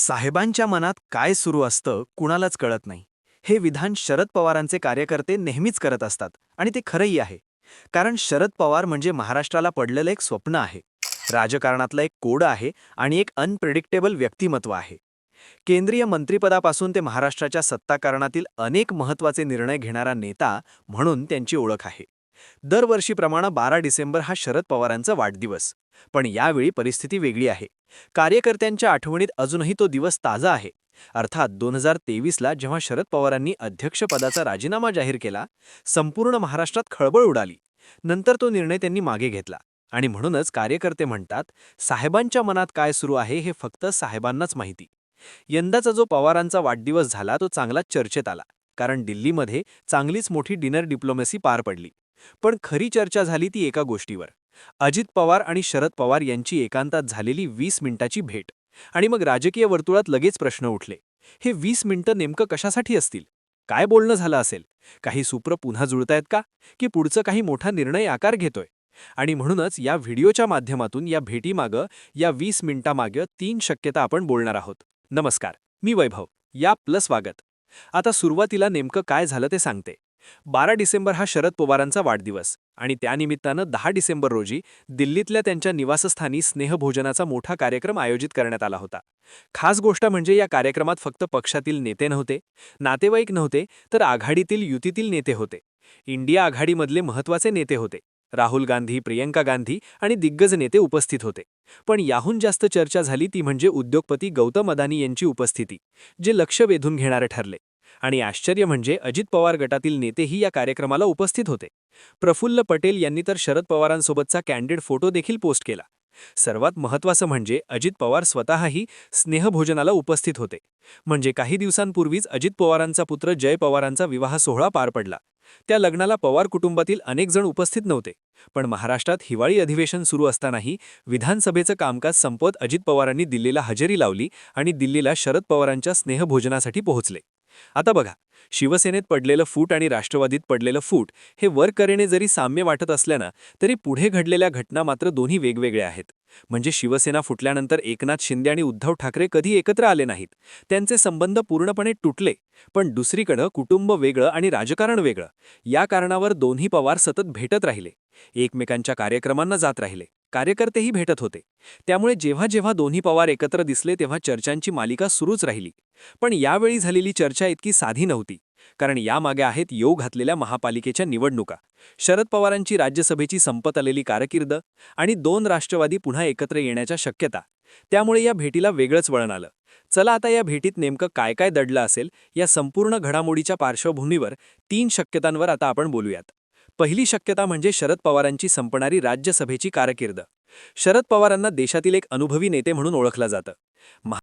साहेबांच्या मनात काय सुरू असतं कुणालाच कळत नाही. हे विधान शरद पवारांचे कार्यकर्ते नेहमीच करत असतात आणि ते खरंही आहे. कारण शरद पवार म्हणजे महाराष्ट्राला पडलेलं एक स्वप्न आहे. राजकारणातलं एक कोड आहे आणि एक अनप्रेडिक्टेबल व्यक्तिमत्व आहे. केंद्रीय मंत्रिपदापासून ते महाराष्ट्राच्या सत्ताकारणातील अनेक महत्त्वाचे निर्णय घेणारा नेता म्हणून त्यांची ओळख आहे. दरवर्षीप्रमाणे 12 डिसेंबर हा शरद पवारांचा वाढदिवस. पण यावेळी परिस्थिती वेगळी आहे. कार्यकर्त्यांच्या आठवणीत अजूनही तो दिवस ताजा आहे. अर्थात 2023ला जेव्हा शरद पवारांनी अध्यक्षपदाचा राजीनामा जाहीर केला, संपूर्ण महाराष्ट्रात खळबळ उडाली. नंतर तो निर्णय त्यांनी मागे घेतला. आणि म्हणूनच कार्यकर्ते म्हणतात, साहेबांच्या मनात काय सुरू आहे हे फक्त साहेबांनाच माहिती. यंदाचा जो पवारांचा वाढदिवस झाला तो चांगलाच चर्चेत आला. कारण दिल्लीमध्ये चांगलीच मोठी डिनर डिप्लोमसी पार पडली. पण खरी चर्चा झाली ती एका गोष्टीवर. अजित पवार आणि शरद पवार यांची एकांतात झालेली 20 मिनिटाची भेट. आणि मग राजकीय वर्तुळात लगेच प्रश्न उठले. हे 20 मिनिटं नेमकं कशासाठी असतील? काय बोलणं झालं असेल? काही सूत्र पुन्हा जुळतायत का? की पुढचं काही मोठा निर्णय आकार घेतोय? आणि म्हणूनच या व्हिडिओच्या माध्यमातून या भेटीमागं, या 20 मिनिटामागं 3 शक्यता आपण बोलणार आहोत. नमस्कार, मी वैभव. या प्लस स्वागत. आता सुरुवातीला नेमकं काय झालं ते सांगते. 12 डिसेंबर हा शरद पवारांचा वाढदिवस आणि त्यानिमित्तानं 10 डिसेंबर रोजी दिल्लीतल्या त्यांच्या निवासस्थानी स्नेहभोजनाचा मोठा कार्यक्रम आयोजित करण्यात आला होता. खास गोष्ट म्हणजे या कार्यक्रमात फक्त पक्षातील नेते नव्हते, नातेवाईक नव्हते, तर आघाडीतील युतीतील नेते होते. इंडिया आघाडीमधले महत्त्वाचे नेते होते. राहुल गांधी, प्रियंका गांधी आणि दिग्गज नेते उपस्थित होते. पण याहून जास्त चर्चा झाली ती म्हणजे उद्योगपती गौतम अदानी यांची उपस्थिती, जे लक्ष वेधून घेणारे ठरले. आणि आश्चर्य म्हणजे अजित पवार गटातील नेतेही या कार्यक्रमाला उपस्थित होते. प्रफुल्ल पटेल यांनी तर शरद पवारांसोबतचा कॅन्डिड फोटो देखील पोस्ट केला. सर्वात महत्त्वाचं म्हणजे अजित पवार स्वतःही स्नेहभोजनाला उपस्थित होते. म्हणजे काही दिवसांपूर्वीच अजित पवारांचा पुत्र जय पवारांचा विवाह सोहळा पार पडला. त्या लग्नाला पवार कुटुंबातील अनेक जण उपस्थित नव्हते. पण महाराष्ट्रात हिवाळी अधिवेशन सुरू असतानाही विधानसभेचं कामकाज संपवत अजित पवारांनी दिल्लीला हजेरी लावली आणि दिल्लीला शरद पवारांच्या स्नेहभोजनासाठी पोहोचले. आता बघा, शिवसेनेत पडलेलं फूट आणि राष्ट्रवादीत पडलेलं फूट हे वर करेने जरी साम्य वाटत असल्यानं तरी पुढे घडलेल्या घटना मात्र दोन्ही वेगवेगळ्या आहेत. म्हणजे शिवसेना फुटल्यानंतर एकनाथ शिंदे आणि उद्धव ठाकरे कधी एकत्र आले नाहीत. त्यांचे संबंध पूर्णपणे तुटले. पण दुसरीकडं कुटुंब वेगळं आणि राजकारण वेगळं. या कारणावर दोन्ही पवार सतत भेटत राहिले. एकमेकांच्या कार्यक्रमांना जात राहिले. कार्यकर्तेही भेटत होते. त्यामुळे जेव्हा जेव्हा दोन्ही पवार एकत्र दिसले तेव्हा चर्चांची मालिका सुरूच राहिली. पण यावेळी झालेली चर्चा इतकी साधी नव्हती. कारण यामागे आहेत योग घातलेल्या महापालिकेच्या निवडणुका, शरद पवारांची राज्यसभेची संपत आलेली कारकीर्द आणि 2 राष्ट्रवादी पुन्हा एकत्र येण्याच्या शक्यता. त्यामुळे या भेटीला वेगळंच वळण आलं. चला आता या भेटीत नेमकं काय काय दडलं असेल या संपूर्ण घडामोडीच्या पार्श्वभूमीवर 3 शक्यतांवर आता आपण बोलूयात. पहिली शक्यता म्हणजे शरद पवारांची संपणारी राज्यसभेची कारकीर्द. शरद पवारांना देशातील एक अनुभवी नेते म्हणून ओळखलं जातं.